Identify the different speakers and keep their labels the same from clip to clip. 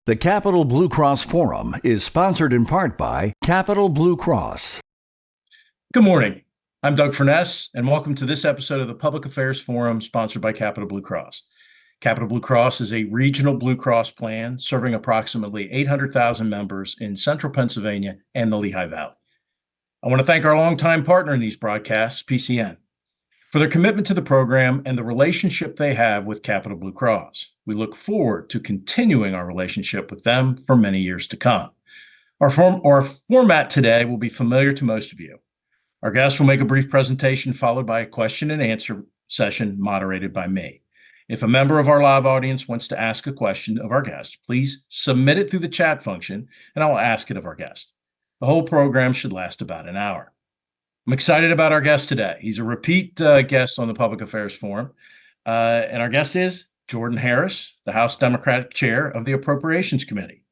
Speaker 1: The Capital Blue Cross Forum is sponsored in part by Capital Blue Cross.
Speaker 2: Good morning. I'm Doug Furness, and welcome to this episode of the Public Affairs Forum sponsored by Capital Blue Cross. Capital Blue Cross is a regional Blue Cross plan serving approximately 800,000 members in central Pennsylvania and the Lehigh Valley. I want to thank our longtime partner in these broadcasts, PCN, for their commitment to the program and the relationship they have with Capital Blue Cross. We look forward to continuing our relationship with them for many years to come. Our format today will be familiar to most of you. Our guests will make a brief presentation followed by a question and answer session moderated by me. If a member of our live audience wants to ask a question of our guest, please submit it through the chat function and I will ask it of our guest. The whole program should last about an hour. I'm excited about our guest today. He's a repeat guest on the Public Affairs Forum, and our guest is Jordan Harris, the House Democratic Chair of the Appropriations Committee.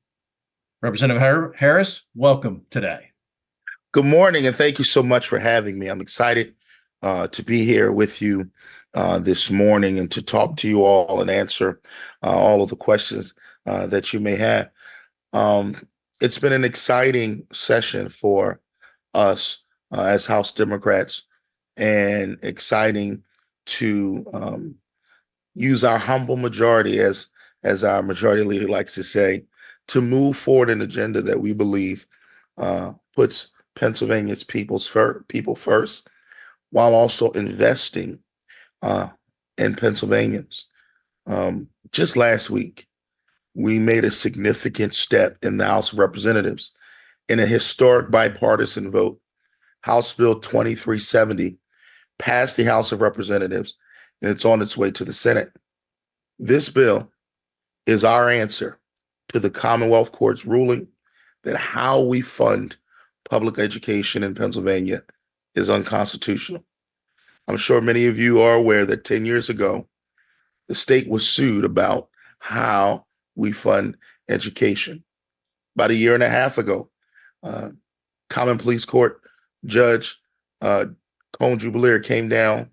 Speaker 2: Representative Harris, welcome today.
Speaker 3: Good morning, and thank you so much for having me. I'm excited to be here with you this morning and to talk to you all and answer all of the questions that you may have. It's been an exciting session for us as House Democrats, and exciting to use our humble majority, as our majority leader likes to say, to move forward an agenda that we believe puts Pennsylvania's people first, while also investing in Pennsylvanians. Just last week, we made a significant step in the House of Representatives in a historic bipartisan vote. House Bill 2370 passed the House of Representatives, and it's on its way to the Senate. This bill is our answer to the Commonwealth Court's ruling that how we fund public education in Pennsylvania is unconstitutional. I'm sure many of you are aware that 10 years ago, the state was sued about how we fund education. About a year and a half ago, Common Pleas Court Judge Cone Jubileer came down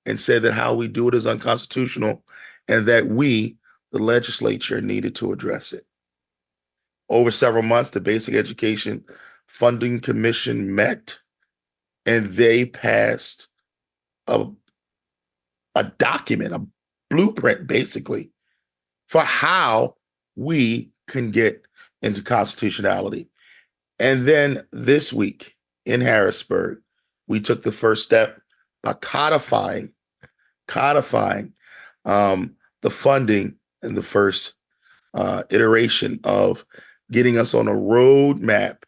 Speaker 3: and said that how we do it is unconstitutional and that we, the legislature, needed to address it. Over several months, the Basic Education Funding Commission met and they passed a document, a blueprint, basically, for how we can get into constitutionality. And then this week in Harrisburg, we took the first step by codifying the funding in the first iteration of getting us on a roadmap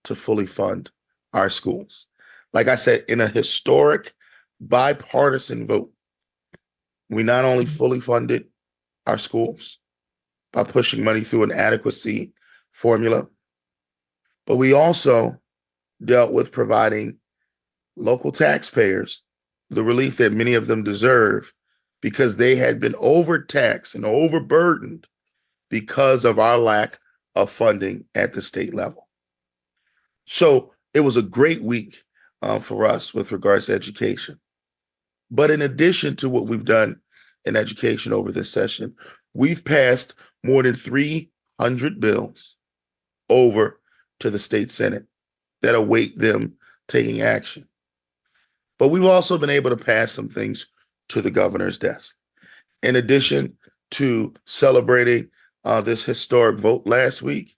Speaker 3: to fully fund our schools. Like I said, in a historic bipartisan vote, we not only fully funded our schools by pushing money through an adequacy formula, but we also dealt with providing local taxpayers the relief that many of them deserve because they had been overtaxed and overburdened because of our lack of funding at the state level. So it was a great week for us with regards to education. But in addition to what we've done in education over this session, we've passed more than 300 bills over to the state Senate that await them taking action. But we've also been able to pass some things to the governor's desk. In addition to celebrating this historic vote last week,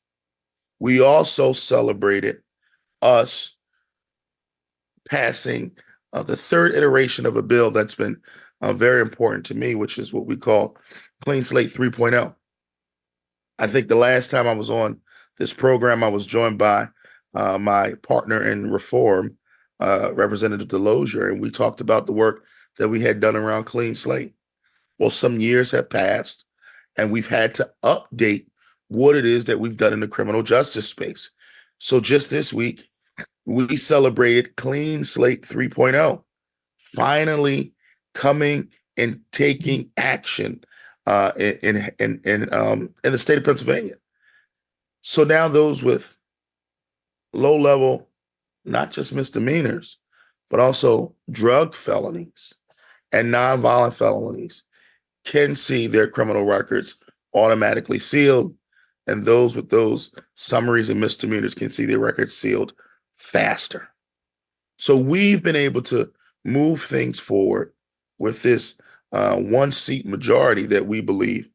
Speaker 3: we also celebrated us passing the third iteration of a bill that's been very important to me, which is what we call Clean Slate 3.0. I think the last time I was on this program, I was joined by my partner in reform, Representative Delosier, and we talked about the work that we had done around Clean Slate. Well, some years have passed, and we've had to update what it is that we've done in the criminal justice space. So just this week, we celebrated Clean Slate 3.0, finally coming and taking action in the state of Pennsylvania. So now those with low level, not just misdemeanors, but also drug felonies and nonviolent felonies can see their criminal records automatically sealed and those with those summaries and misdemeanors can see their records sealed faster. So we've been able to move things forward with this one seat majority that we believe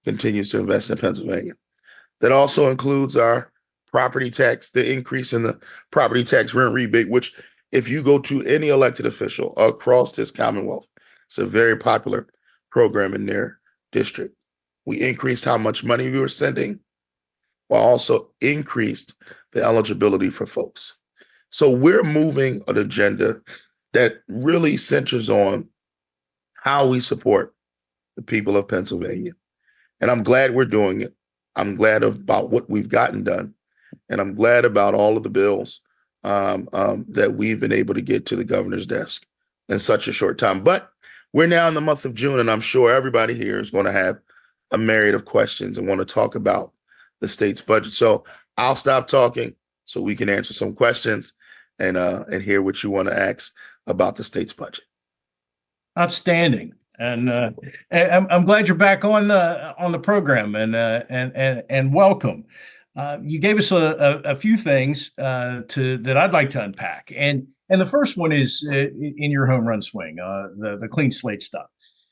Speaker 3: continues to invest in Pennsylvania. That also includes our property tax, the increase in the property tax rent rebate, which if you go to any elected official across this Commonwealth, it's a very popular program in their district. We increased how much money we were sending, while also increased the eligibility for folks. So we're moving an agenda that really centers on how we support the people of Pennsylvania. And I'm glad we're doing it. I'm glad about what we've gotten done. And I'm glad about all of the bills that we've been able to get to the governor's desk in such a short time. But we're now in the month of June, and I'm sure everybody here is going to have a myriad of questions and want to talk about the state's budget. So I'll stop talking so we can answer some questions and hear what you want to ask about the state's budget.
Speaker 2: Outstanding. And I'm glad you're back on the program, and welcome. You gave us a few things that I'd like to unpack, and the first one is in your home run swing, the clean slate stuff,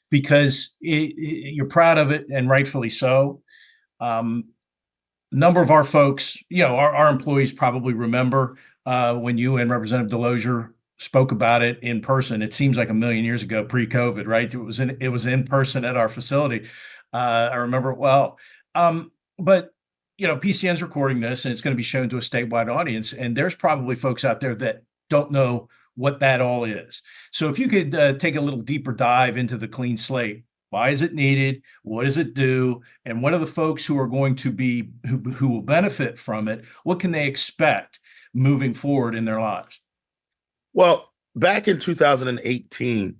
Speaker 2: because you're proud of it, and rightfully so. Number of our folks, our employees probably remember when you and Representative Delosier spoke about it in person. It seems like a million years ago, pre-COVID, right? It was in person at our facility. I remember it well. But PCN's recording this, and it's going to be shown to a statewide audience. And there's probably folks out there that don't know what that all is. So if you could take a little deeper dive into the clean slate. Why is it needed? What does it do? And what are the folks who are going to be who will benefit from it? What can they expect moving forward in their lives?
Speaker 3: Well, back in 2018,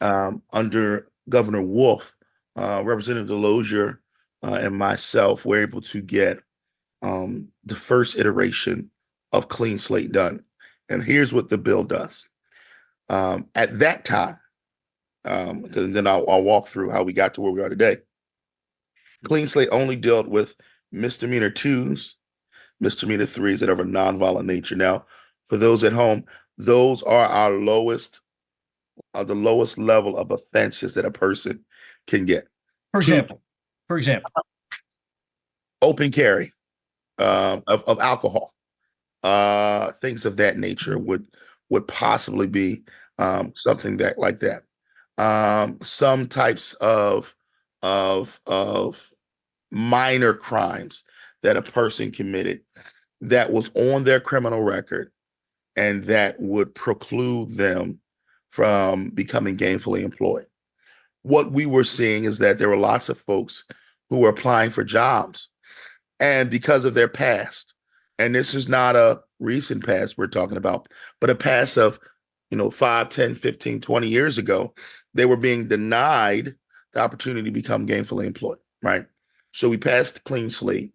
Speaker 3: under Governor Wolf, Representative Delosier and myself were able to get the first iteration of Clean Slate done. And here's what the bill does. At that time, because then I'll walk through how we got to where we are today. Clean Slate only dealt with misdemeanor 2s, misdemeanor 3s that are of a nonviolent nature. Now, for those at home, those are our lowest, the lowest level of offenses that a person can get.
Speaker 2: For example,
Speaker 3: open carry of alcohol, things of that nature would possibly be something that like that. Some types of minor crimes that a person committed that was on their criminal record and that would preclude them from becoming gainfully employed. What we were seeing is that there were lots of folks who were applying for jobs, and because of their past, and this is not a recent past we're talking about, but a past of 5, 10, 15, 20 years ago, they were being denied the opportunity to become gainfully employed, right? So we passed the clean slate.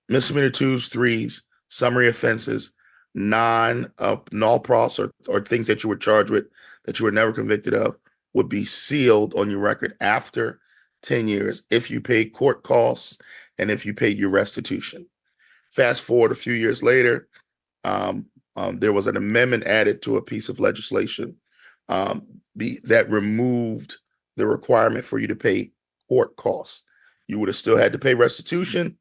Speaker 3: Misdemeanor 2s, 3s, summary offenses, null pros or things that you were charged with that you were never convicted of would be sealed on your record after 10 years if you paid court costs and if you paid your restitution. Fast forward a few years later, there was an amendment added to a piece of legislation that removed the requirement for you to pay court costs. You would have still had to pay restitution,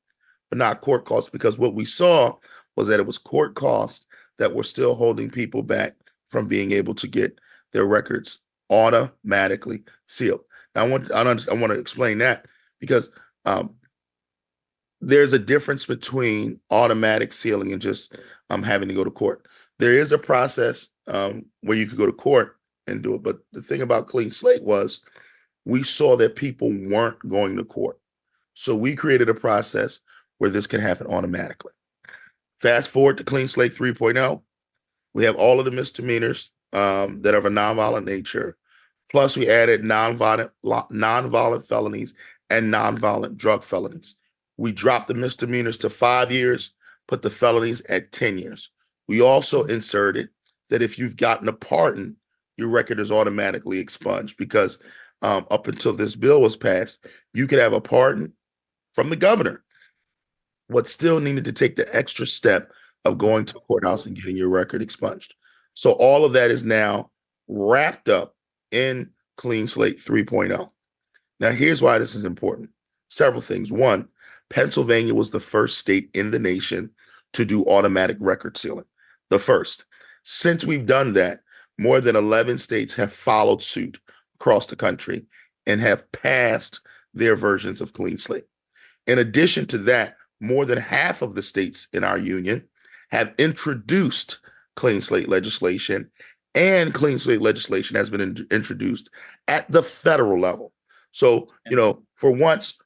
Speaker 3: but not court costs, because what we saw was that it was court costs that were still holding people back from being able to get their records automatically sealed. Now, I want to explain that because there's a difference between automatic sealing and just having to go to court. There is a process where you could go to court and do it. But the thing about Clean Slate was we saw that people weren't going to court. So we created a process where this can happen automatically. Fast forward to Clean Slate 3.0. We have all of the misdemeanors that are of a nonviolent nature. Plus, we added nonviolent felonies and nonviolent drug felonies. We dropped the misdemeanors to 5 years, put the felonies at 10 years. We also inserted that if you've gotten a pardon, your record is automatically expunged, because up until this bill was passed, you could have a pardon from the governor but still needed to take the extra step of going to a courthouse and getting your record expunged. So all of that is now wrapped up in Clean Slate 3.0. Now, here's why this is important. Several things. One, Pennsylvania was the first state in the nation to do automatic record sealing. The first. Since we've done that, more than 11 states have followed suit across the country and have passed their versions of Clean Slate. In addition to that, more than half of the states in our union have introduced Clean Slate legislation, and Clean Slate legislation has been introduced at the federal level. So, for once,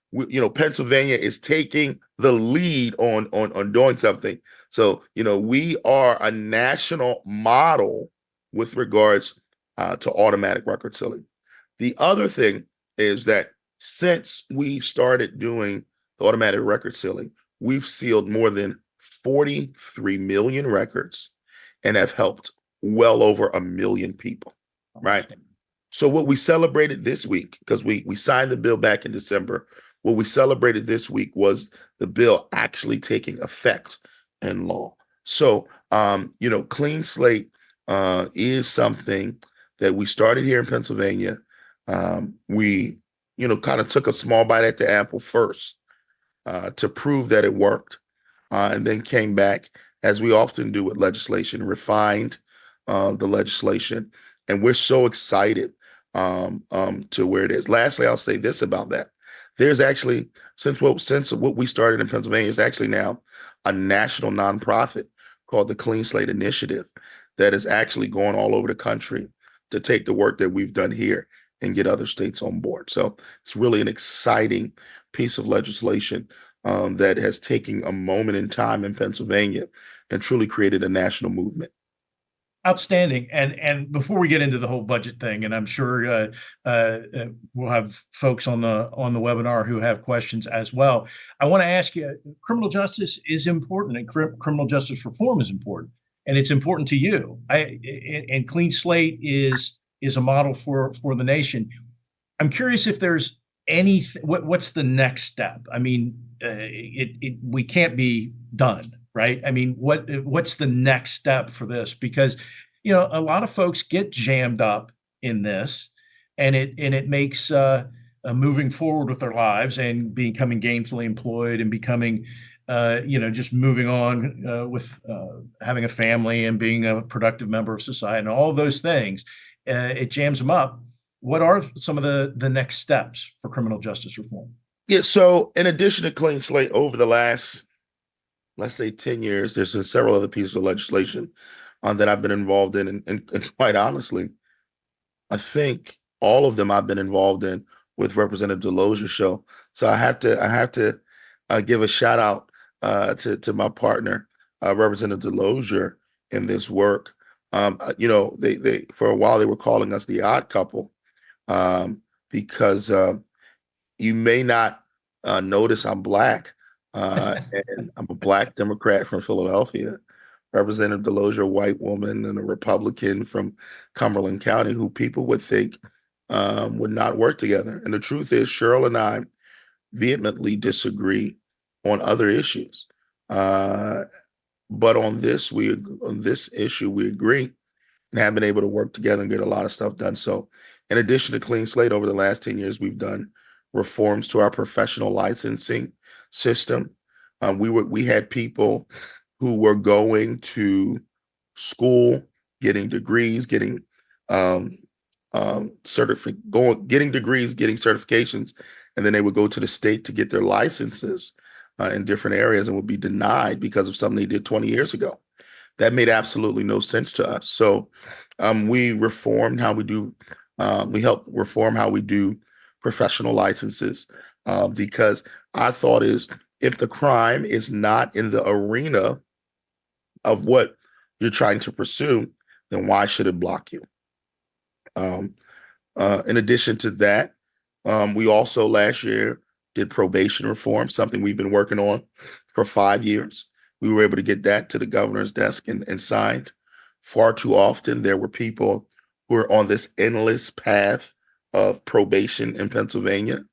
Speaker 3: Pennsylvania is taking the lead on doing something. So, we are a national model with regards to automatic record sealing. The other thing is that since we started doing the automatic record sealing, we've sealed more than 43 million records and have helped well over 1 million people, right? So what we celebrated this week, because we signed the bill back in December, what we celebrated this week was the bill actually taking effect in law. So, Clean Slate is something that we started here in Pennsylvania. We, kind of took a small bite at the apple first to prove that it worked, and then came back, as we often do with legislation, refined the legislation, and we're so excited to where it is. Lastly, I'll say this about that: there's actually, since what we started in Pennsylvania, is actually now a national nonprofit called the Clean Slate Initiative that is actually going all over the country to take the work that we've done here and get other states on board. So it's really an exciting piece of legislation that has taken a moment in time in Pennsylvania and truly created a national movement.
Speaker 2: Outstanding. And before we get into the whole budget thing, and I'm sure we'll have folks on the webinar who have questions as well, I want to ask you: criminal justice is important, and criminal justice reform is important, and it's important to you. And Clean Slate is a model for the nation. I'm curious if there's what's the next step? I mean, we can't be done, right? I mean, what's the next step for this? Because, a lot of folks get jammed up in this, and it makes moving forward with their lives and becoming gainfully employed and becoming, just moving on with having a family and being a productive member of society and all of those things, it jams them up. What are some of the next steps for criminal justice reform?
Speaker 3: Yeah, so in addition to Clean Slate, over the last, let's say, 10 years, there's been several other pieces of legislation that I've been involved in. And quite honestly, I think all of them I've been involved in with Representative Delosia's show. So I have to give a shout out to my partner, Representative Delosia, in this work. They for a while they were calling us the odd couple because you may not notice I'm Black, and I'm a Black Democrat from Philadelphia. Representative Delosia, a white woman, and a Republican from Cumberland County, who people would think would not work together. And the truth is, Cheryl and I vehemently disagree on other issues, but on this issue we agree and have been able to work together and get a lot of stuff done. So, in addition to Clean Slate, over the last 10 years, we've done reforms to our professional licensing system. We had people who were going to school, getting degrees, getting certifications, and then they would go to the state to get their licenses in different areas and would be denied because of something they did 20 years ago. That made absolutely no sense to us. So we reformed how we do. We helped reform how we do professional licenses because our thought is, if the crime is not in the arena of what you're trying to pursue, then why should it block you? In addition to that, we also last year did probation reform, something we've been working on for 5 years. We were able to get that to the governor's desk and signed. Far too often, there were people who are on this endless path of probation in Pennsylvania.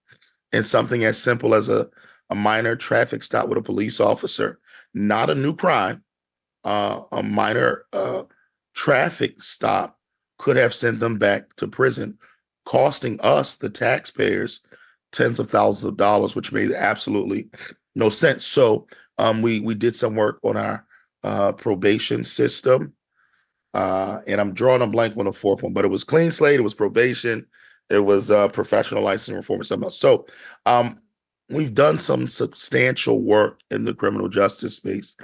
Speaker 3: And something as simple as a a minor traffic stop with a police officer, not a new crime, a minor traffic stop could have sent them back to prison, costing us, the taxpayers, tens of thousands of dollars, which made absolutely no sense. So we did some work on our probation system. And I'm drawing a blank on the fourth one, but it was clean slate, it was probation, it was professional license reform, and something else. So we've done some substantial work in the criminal justice space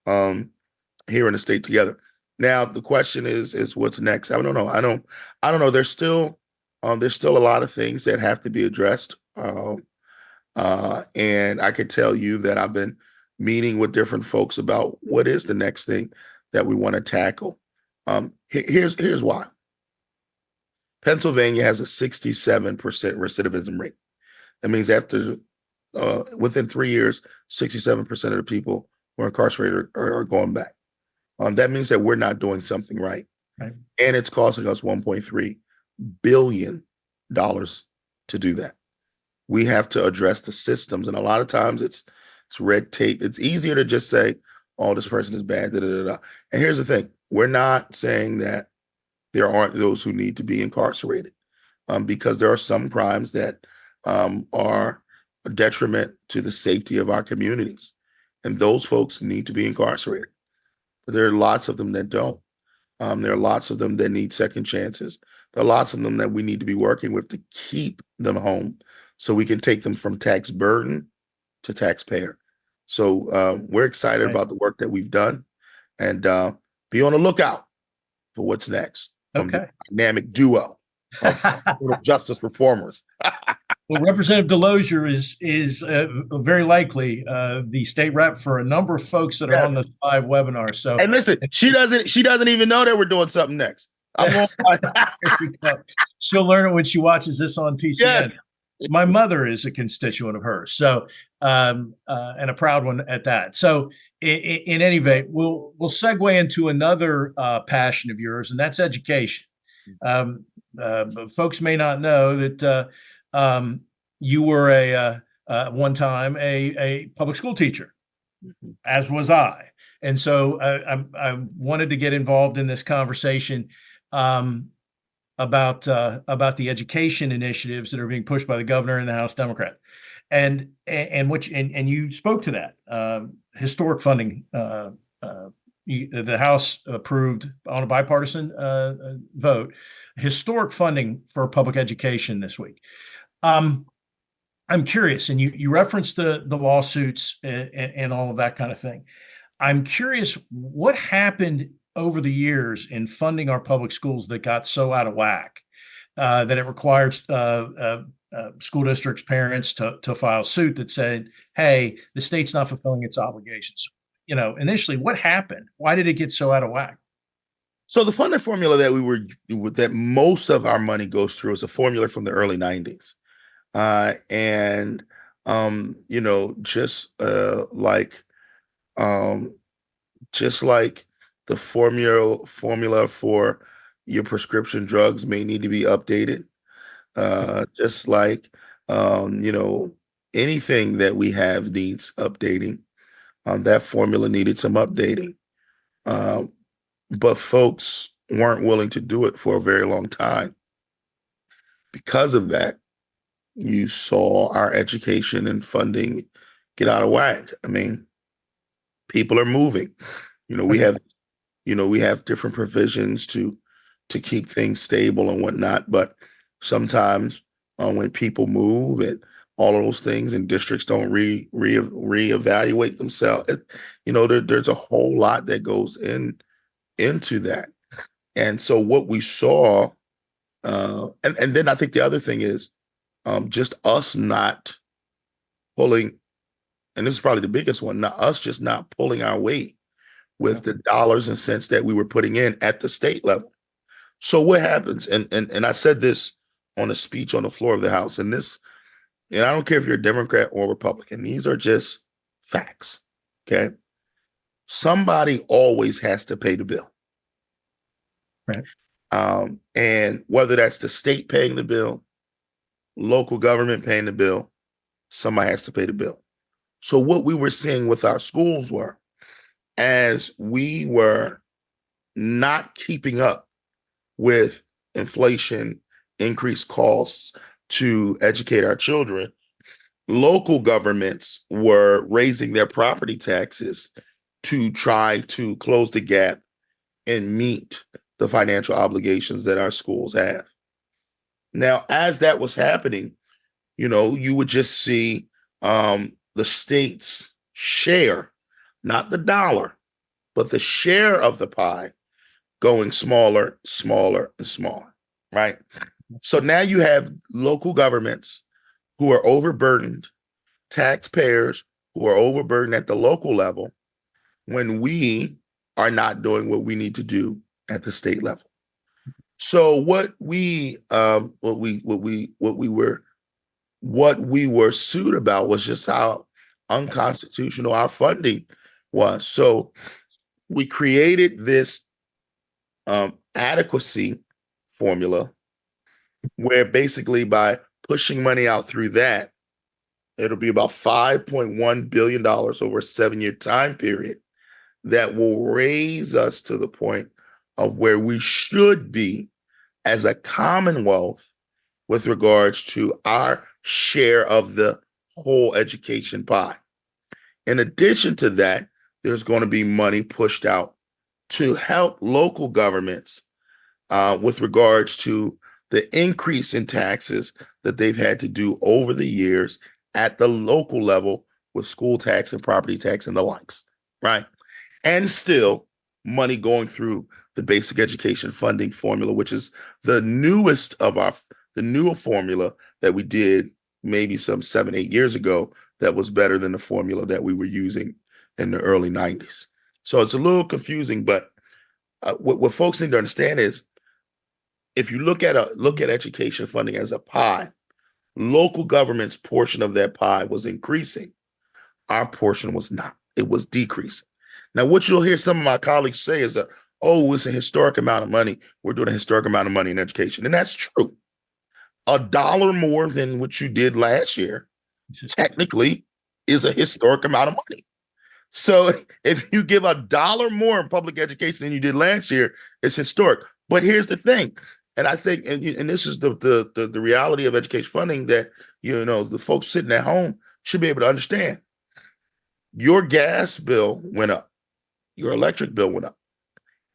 Speaker 3: here in the state together. Now the question is what's next? I don't know. I don't know. There's still a lot of things that have to be addressed. And I could tell you that I've been meeting with different folks about what is the next thing that we want to tackle. Here's why. Pennsylvania has a 67% recidivism rate. That means after within 3 years, 67% of the people who are incarcerated are going back. That means that we're not doing something right.
Speaker 2: Right.
Speaker 3: And it's costing us $1.3 billion to do that. We have to address the systems. And a lot of times it's red tape. It's easier to just say, oh, this person is bad. Da, da, da, da. And here's the thing. We're not saying that there aren't those who need to be incarcerated because there are some crimes that are a detriment to the safety of our communities. And those folks need to be incarcerated. But there are lots of them that don't. There are lots of them that need second chances. There are lots of them that we need to be working with to keep them home so we can take them from tax burden to taxpayer. So we're excited about the work that we've done, and be on the lookout for what's next from the dynamic duo of justice reformers.
Speaker 2: Well, Representative Delosier is very likely the state rep for a number of folks that are on the live webinar. So,
Speaker 3: and listen, she doesn't even know that we're doing something next.
Speaker 2: She'll learn it when she watches this on PCN. Yes. My mother is a constituent of hers, so and a proud one at that. So, in any event, we'll segue into another passion of yours, and that's education. Folks may not know that you were one time a public school teacher, as was I, and so I wanted to get involved in this conversation about the education initiatives that are being pushed by the governor and the House Democrat, and you spoke to that historic funding. The House approved on a bipartisan vote historic funding for public education this week. I'm curious, and you referenced the lawsuits and all of that kind of thing. I'm curious what happened over the years in funding our public schools that got so out of whack that it required school districts, parents to file suit that said, "Hey, the state's not fulfilling its obligations." Initially, what happened? Why did it get so out of whack?
Speaker 3: So the funding formula that most of our money goes through is a formula from the early 90s. Just like the formula for your prescription drugs may need to be updated, just like anything that we have needs updating. That formula needed some updating, but folks weren't willing to do it for a very long time. Because of that, you saw our education and funding get out of whack. I mean, people are moving. We have different provisions to keep things stable and whatnot. But sometimes when people move and all of those things, and districts don't reevaluate themselves, there's a whole lot that goes into that. And so what we saw, and then I think the other thing is just us not pulling, and this is probably the biggest one, just not pulling our weight with the dollars and cents that we were putting in at the state level. So what happens, and I said this on a speech on the floor of the House, and I don't care if you're a Democrat or Republican, these are just facts, okay? Somebody always has to pay the bill.
Speaker 2: Right.
Speaker 3: And whether that's the state paying the bill, local government paying the bill, somebody has to pay the bill. So what we were seeing with our schools were, as we were not keeping up with inflation, increased costs to educate our children, local governments were raising their property taxes to try to close the gap and meet the financial obligations that our schools have. Now, as that was happening, you would just see the state's share, not the dollar, but the share of the pie going smaller, smaller, and smaller, right? So now you have local governments who are overburdened, taxpayers who are overburdened at the local level when we are not doing what we need to do at the state level. So what we were sued about was just how unconstitutional our funding was. So we created this adequacy formula where basically by pushing money out through that, it'll be about $5.1 billion over a 7-year time period that will raise us to the point of where we should be as a commonwealth with regards to our share of the whole education pie. In addition to that, there's going to be money pushed out to help local governments with regards to the increase in taxes that they've had to do over the years at the local level with school tax and property tax and the likes, right? And still money going through the basic education funding formula, which is the newest of the newer formula that we did maybe some 7, 8 years ago that was better than the formula that we were using in the early 90s. So it's a little confusing, but what folks need to understand is if you look at education funding as a pie, local government's portion of that pie was increasing. Our portion was not. It was decreasing. Now, what you'll hear some of my colleagues say is that, oh, it's a historic amount of money. We're doing a historic amount of money in education. And that's true. $1 more than what you did last year technically is a historic amount of money. So if you give $1 more in public education than you did last year, it's historic. But here's the thing, and I think, and this is the reality of education funding that the folks sitting at home should be able to understand. Your gas bill went up, your electric bill went up.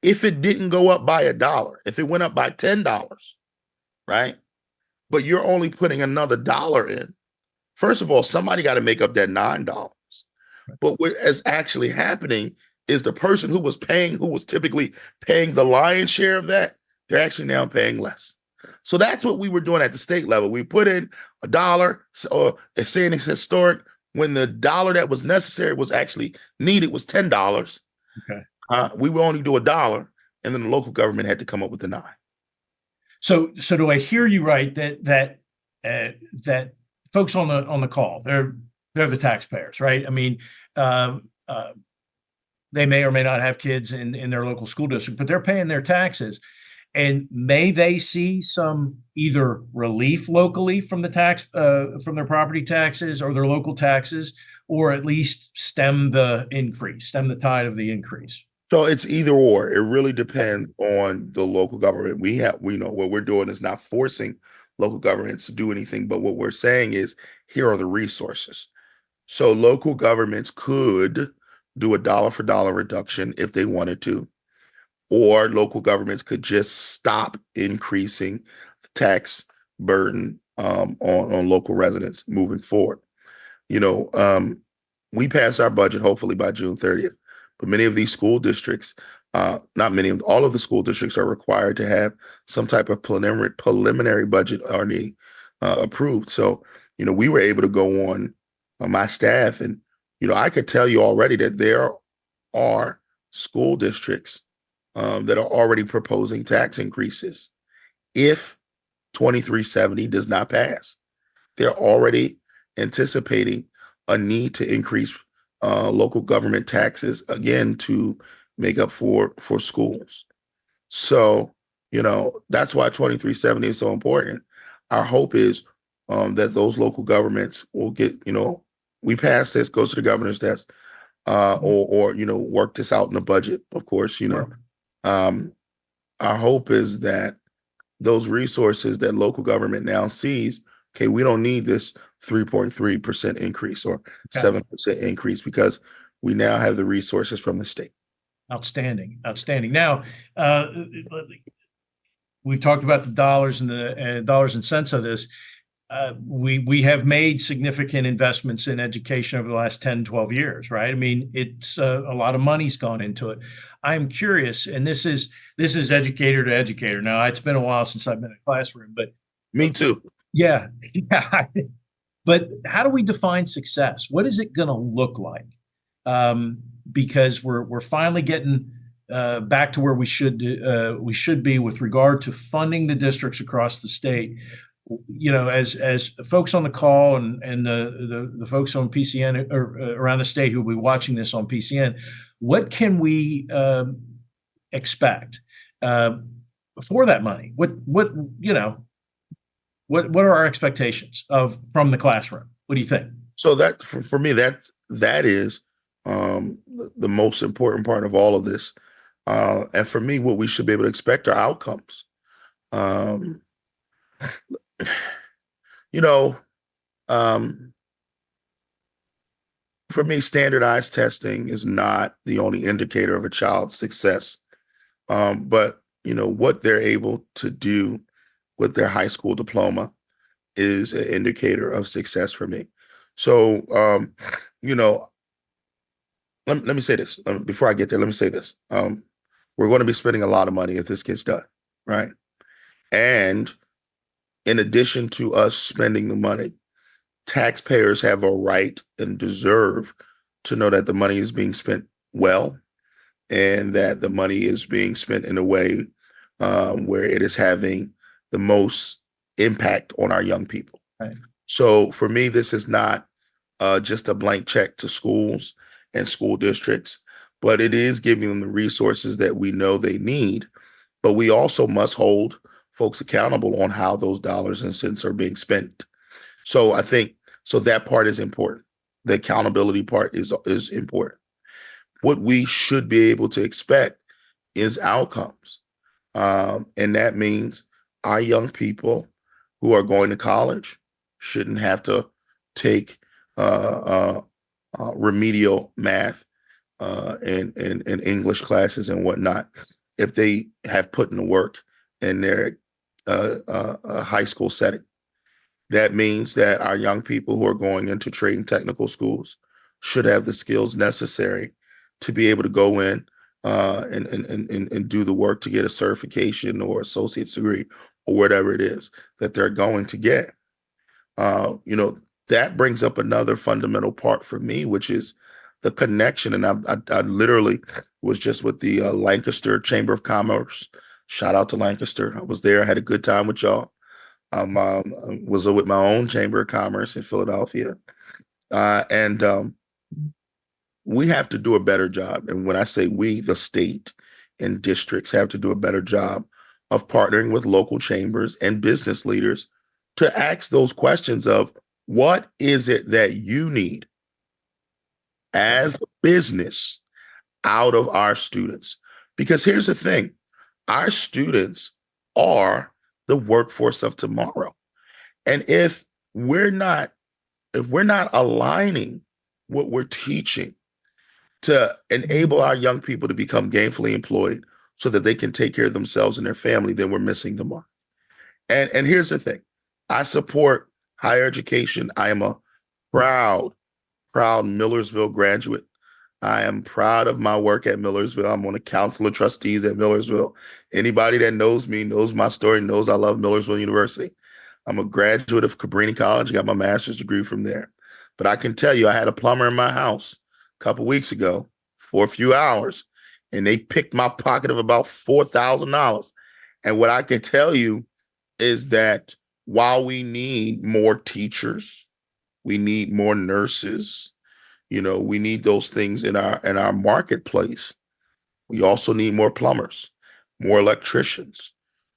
Speaker 3: If it didn't go up by $1, if it went up by $10, right? But you're only putting another dollar in. First of all, somebody got to make up that $9. But what is actually happening is the person who was typically paying the lion's share of that, they're actually now paying less. So that's what we were doing at the state level. We put in $1, or they're saying it's historic, when the dollar that was necessary was actually needed was $10.
Speaker 2: Okay.
Speaker 3: We would only do $1, and then the local government had to come up with the 9.
Speaker 2: So do I hear you right that folks on the call, they're the taxpayers, right? I mean, they may or may not have kids in their local school district, but they're paying their taxes. And may they see some either relief locally from the tax, from their property taxes or their local taxes, or at least stem the tide of the increase?
Speaker 3: So it's either or. It really depends on the local government. We know what we're doing is not forcing local governments to do anything, but what we're saying is here are the resources. So local governments could do a dollar for dollar reduction if they wanted to, or local governments could just stop increasing the tax burden on local residents moving forward. We pass our budget hopefully by June 30th, but many of these school districts, not many of all of the school districts are required to have some type of preliminary budget already approved. So, we were able to go on my staff, and I could tell you already that there are school districts that are already proposing tax increases if 2370 does not pass. They're already anticipating a need to increase local government taxes again to make up for schools. So, that's why 2370 is so important. Our hope is that those local governments will get, we pass this, goes to the governor's desk, or work this out in the budget. Of course, um, our hope is that those resources that local government now sees, okay, we don't need this 3.3% increase or 7% increase because we now have the resources from the state.
Speaker 2: Outstanding. Now, we've talked about the dollars and the dollars and cents of this. We have made significant investments in education over the last 10, 12 years, right? I mean, it's a lot of money's gone into it. I'm curious, and this is educator to educator. Now, it's been a while since I've been in a classroom, but
Speaker 3: Me too.
Speaker 2: yeah. But how do we define success? What is it going to look like? Because we're finally getting back to where we should be with regard to funding the districts across the state. As folks on the call and the folks on PCN or around the state who will be watching this on PCN, what can we expect for that money? What are our expectations from the classroom? What do you think?
Speaker 3: So that for me, that is the most important part of all of this. And for me, what we should be able to expect are outcomes. Um, for me, standardized testing is not the only indicator of a child's success. But what they're able to do with their high school diploma is an indicator of success for me. So, let me say this before I get there. Let me say this. We're going to be spending a lot of money if this gets done, right? And in addition to us spending the money, taxpayers have a right and deserve to know that the money is being spent well and that the money is being spent in a way where it is having the most impact on our young people.
Speaker 2: Right.
Speaker 3: So for me, this is not just a blank check to schools and school districts, but it is giving them the resources that we know they need. But we also must hold folks accountable on how those dollars and cents are being spent. So I think that part is important. The accountability part is important. What we should be able to expect is outcomes. And that means our young people who are going to college shouldn't have to take remedial math and English classes and whatnot if they have put in the work in their high school setting. That means that our young people who are going into trade and technical schools should have the skills necessary to be able to go in and do the work to get a certification or associate's degree or whatever it is that they're going to get. That brings up another fundamental part for me, which is the connection. And I literally was just with the Lancaster Chamber of Commerce. Shout out to Lancaster. I was there. I had a good time with y'all. Was with my own Chamber of Commerce in Philadelphia. And we have to do a better job. And when I say we, the state and districts have to do a better job of partnering with local chambers and business leaders to ask those questions of what is it that you need as a business out of our students? Because here's the thing, our students are the workforce of tomorrow. And if we're not aligning what we're teaching to enable our young people to become gainfully employed so that they can take care of themselves and their family, then we're missing the mark. And here's the thing. I support higher education. I am a proud Millersville graduate. I am proud of my work at Millersville. I'm on the council of trustees at Millersville. Anybody that knows me, knows my story, knows I love Millersville University. I'm a graduate of Cabrini College, got my master's degree from there. But I can tell you, I had a plumber in my house a couple weeks ago for a few hours, and they picked my pocket of about $4,000. And what I can tell you is that while we need more teachers, we need more nurses, we need those things in our marketplace. We also need more plumbers, more electricians.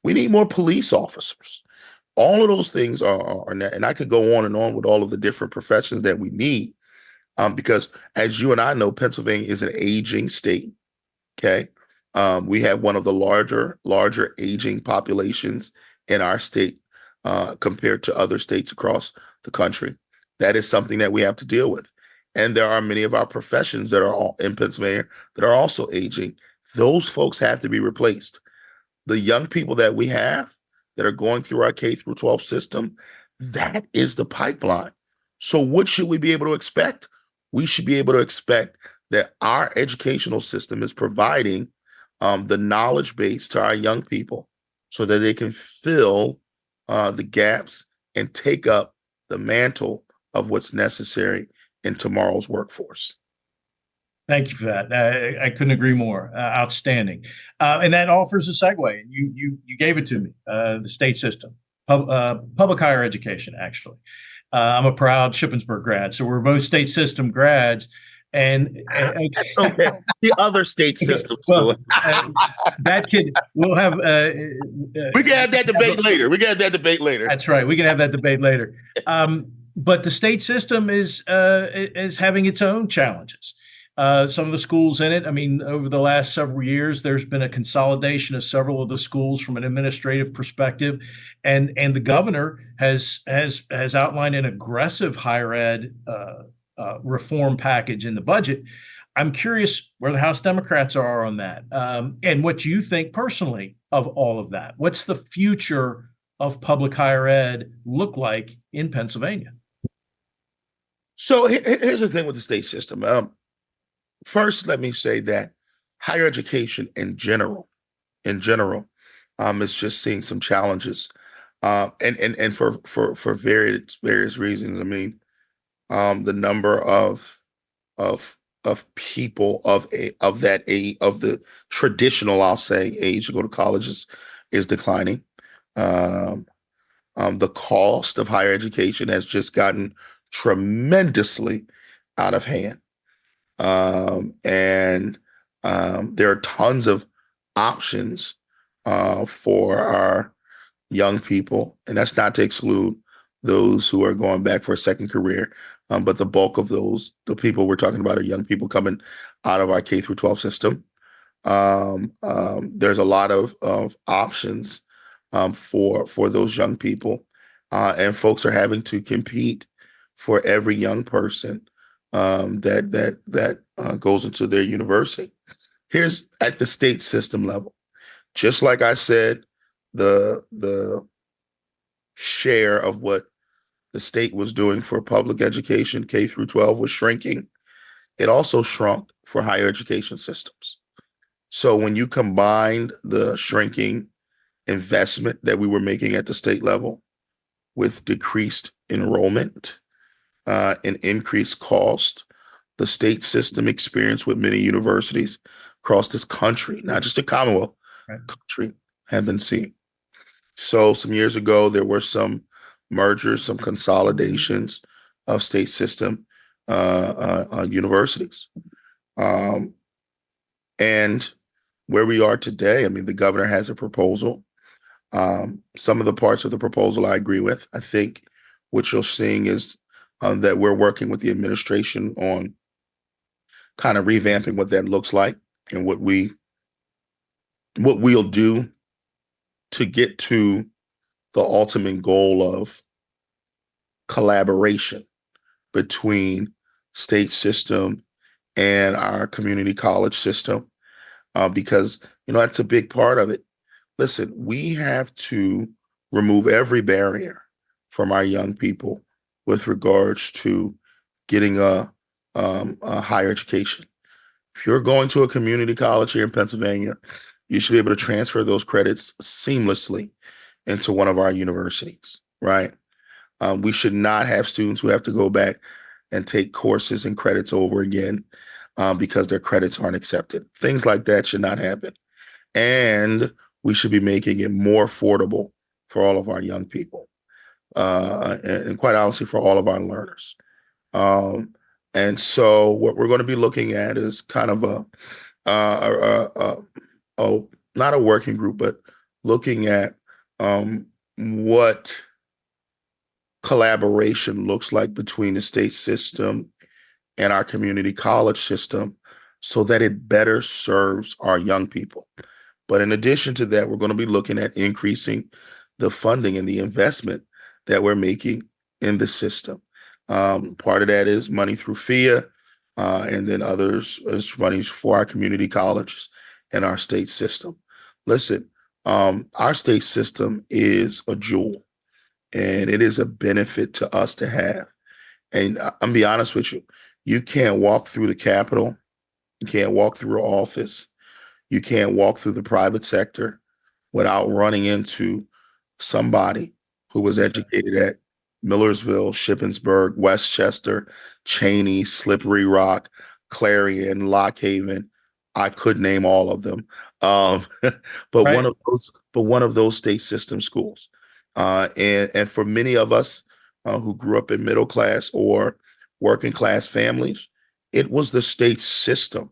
Speaker 3: We need more police officers. All of those things are and I could go on and on with all of the different professions that we need. because as you and I know, Pennsylvania is an aging state. Okay. We have one of the larger aging populations in our state compared to other states across the country. That is something that we have to deal with. And there are many of our professions that are all in Pennsylvania that are also aging. Those folks have to be replaced. The young people that we have that are going through our K through 12 system, that is the pipeline. So what should we be able to expect? We should be able to expect that our educational system is providing the knowledge base to our young people so that they can fill the gaps and take up the mantle of what's necessary in tomorrow's workforce.
Speaker 2: Thank you for that. I couldn't agree more. Outstanding. And that offers a segue. You gave it to me. The state system, public higher education. Actually, I'm a proud Shippensburg grad, so we're both state system grads. And
Speaker 3: that's okay. The other state systems.
Speaker 2: Well, that kid. We'll have.
Speaker 3: We can have that debate later. We can have that debate later.
Speaker 2: That's right. We can have that debate later. But the state system is having its own challenges. Some of the schools in it, I mean, over the last several years, there's been a consolidation of several of the schools from an administrative perspective, and the governor has outlined an aggressive higher ed reform package in the budget. I'm curious where the House Democrats are on that, and what you think personally of all of that. What's the future of public higher ed look like in Pennsylvania?
Speaker 3: So here's the thing with the state system. First, let me say that higher education in general, is just seeing some challenges, and for various reasons. I mean, the number of people of that age, of the traditional, I'll say, age to go to college is declining. The cost of higher education has just gotten tremendously out of hand. And there are tons of options for our young people, and that's not to exclude those who are going back for a second career. But the bulk of the people we're talking about are young people coming out of our K through 12 system. There's a lot of options for those young people, and folks are having to compete for every young person that goes into their university. Here's at the state system level, just like I said, the share of what the state was doing for public education, K through 12, was shrinking. It also shrunk for higher education systems. So when you combined the shrinking investment that we were making at the state level with decreased enrollment, and increased cost, the state system experienced with many universities across this country, not just the Commonwealth, country, have been seeing. So some years ago, there were some mergers, some consolidations of state system universities. And where we are today, I mean, the governor has a proposal. Some of the parts of the proposal I agree with. I think what you're seeing is that we're working with the administration on kind of revamping what that looks like and what we'll do to get to the ultimate goal of collaboration between state system and our community college system, because that's a big part of it. Listen, we have to remove every barrier from our young people with regards to getting a higher education. If you're going to a community college here in Pennsylvania, you should be able to transfer those credits seamlessly into one of our universities, right? We should not have students who have to go back and take courses and credits over again because their credits aren't accepted. Things like that should not happen. And we should be making it more affordable for all of our young people, and quite honestly, for all of our learners. And so what we're going to be looking at is kind of not a working group, but looking at what collaboration looks like between the state system and our community college system so that it better serves our young people. But in addition to that, we're going to be looking at increasing the funding and the investment that we're making in the system. Part of that is money through FIA, and then others is money for our community colleges and our state system. Listen, our state system is a jewel, and it is a benefit to us to have. And I'm gonna be honest with you, you can't walk through the Capitol, you can't walk through an office, you can't walk through the private sector without running into somebody who was educated at Millersville, Shippensburg, Westchester, Cheney, Slippery Rock, Clarion, Lock Haven. I could name all of them, but
Speaker 2: Right.
Speaker 3: one of those state system schools, and for many of us who grew up in middle class or working class families, it was the state system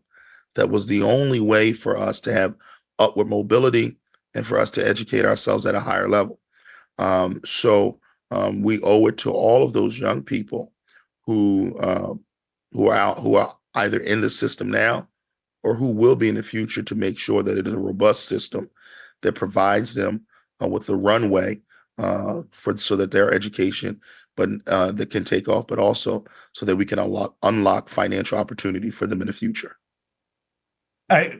Speaker 3: that was the only way for us to have upward mobility and for us to educate ourselves at a higher level. So we owe it to all of those young people who who are either in the system now or who will be in the future to make sure that it is a robust system that provides them with the runway for so that their education but that can take off, but also so that we can unlock financial opportunity for them in the future.
Speaker 2: I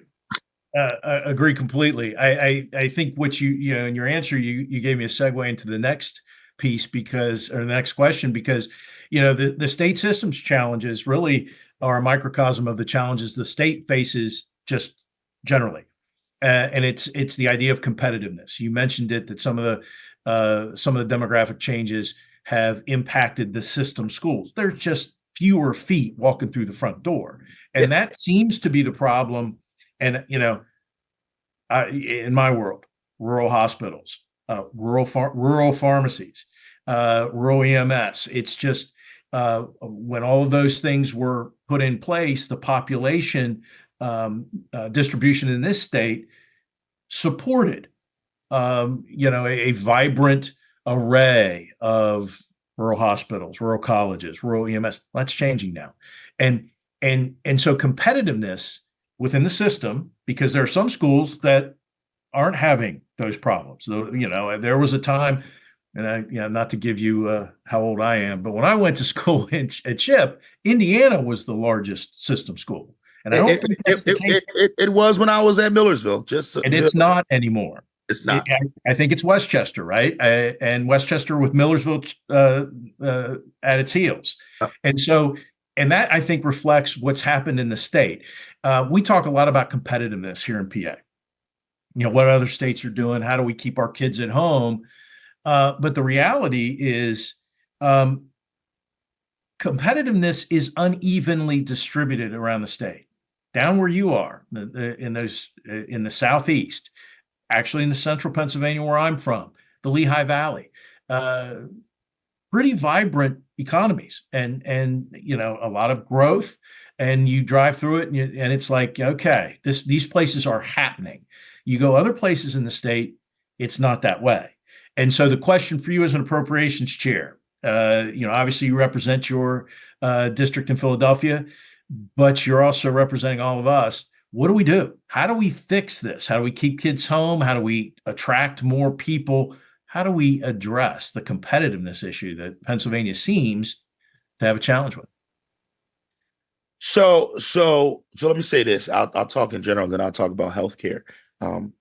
Speaker 2: agree completely. I think what you know in your answer you gave me a segue into the next piece because or the next question because the state system's challenges really are a microcosm of the challenges the state faces just generally, and it's the idea of competitiveness. You mentioned it that some of the demographic changes have impacted the system schools. There's just fewer feet walking through the front door,
Speaker 3: Yeah.
Speaker 2: and that seems to be the problem. And in my world, rural hospitals, rural pharmacies, rural EMS. It's just when all of those things were put in place, the population distribution in this state supported a vibrant array of rural hospitals, rural colleges, rural EMS. That's changing now, and so competitiveness within the system, because there are some schools that aren't having those problems. So, there was a time, and not to give you how old I am, but when I went to school at Chip, Indiana was the largest system school, and I don't think that's the case.
Speaker 3: It was when I was at Millersville.
Speaker 2: And it's not anymore.
Speaker 3: It's not.
Speaker 2: I think it's Westchester, right? And Westchester with Millersville at its heels. And so, and that I think reflects what's happened in the state. We talk a lot about competitiveness here in PA. What other states are doing? How do we keep our kids at home? But the reality is, competitiveness is unevenly distributed around the state. Down where you are, in the southeast, actually in the central Pennsylvania where I'm from, the Lehigh Valley, pretty vibrant economies and a lot of growth. And you drive through it and it's like, okay, these places are happening. You go other places in the state, it's not that way. And so the question for you as an appropriations chair, obviously you represent your district in Philadelphia, but you're also representing all of us. What do we do? How do we fix this? How do we keep kids home? How do we attract more people? How do we address the competitiveness issue that Pennsylvania seems to have a challenge with?
Speaker 3: So let me say this. I'll talk in general, then I'll talk about healthcare. Um,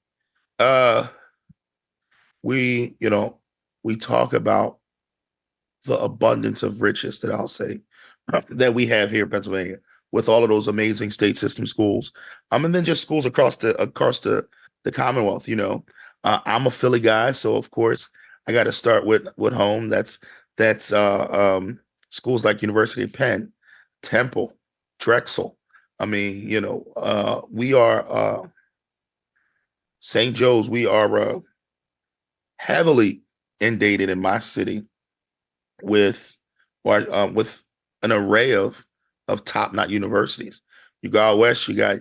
Speaker 3: uh, we we talk about the abundance of riches that I'll say that we have here in Pennsylvania with all of those amazing state system schools. And then just schools across the Commonwealth. I'm a Philly guy, so of course I got to start with home. That's schools like University of Penn, Temple, Drexel. I mean, we are St. Joe's. We are heavily inundated in my city with an array of top-notch universities. You go out west, you got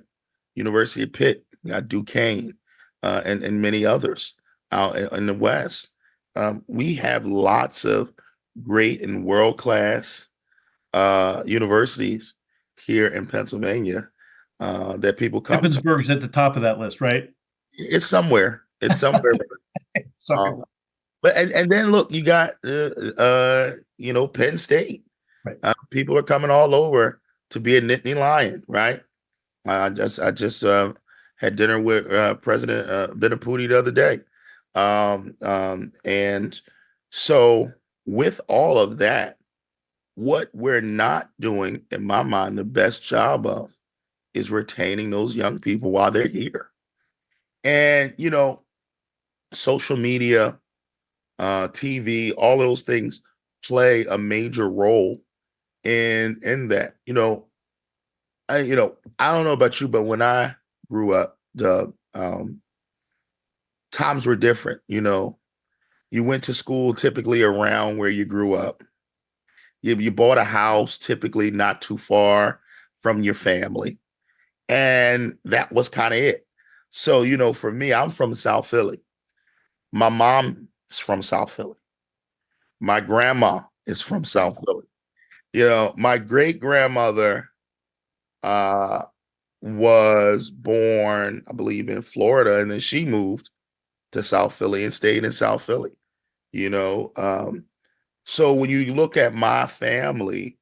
Speaker 3: University of Pitt, you got Duquesne, and many others out in the west. We have lots of great and world-class universities here in Pennsylvania that people come to.
Speaker 2: Evansburg's at the top of that list, right?
Speaker 3: It's somewhere. It's somewhere.
Speaker 2: Something.
Speaker 3: But and then look, you got Penn State.
Speaker 2: Right.
Speaker 3: People are coming all over to be a Nittany Lion, right? I just had dinner with President Benaputi the other day, and so with all of that, what we're not doing, in my mind, the best job of is retaining those young people while they're here. And social media, TV, all of those things play a major role in that. I don't know about you, but when I grew up, Doug, times were different. You went to school typically around where you grew up. You bought a house typically not too far from your family, and that was kind of it. So, for me, I'm from South Philly. My mom is from South Philly. My grandma is from South Philly. My great grandmother uh, was born, I believe, in Florida, and then she moved to South Philly and stayed in South Philly. You know, um, so when you look at my family,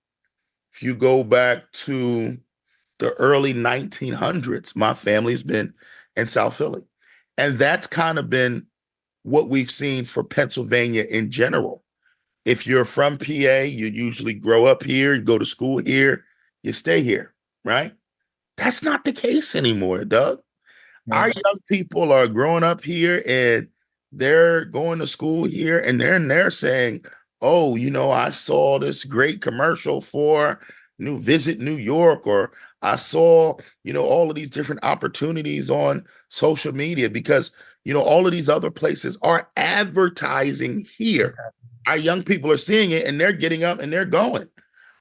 Speaker 3: if you go back to the early 1900s, my family's been in South Philly, and that's kind of been what we've seen for Pennsylvania in general. If you're from PA, you usually grow up here, you go to school here, you stay here, right? That's not the case anymore, Doug. Our
Speaker 2: Right.
Speaker 3: young people are growing up here and they're going to school here and they're saying, "Oh, I saw this great commercial for New Visit New York, or I saw, all of these different opportunities on social media because, all of these other places are advertising here." Our young people are seeing it and they're getting up and they're going.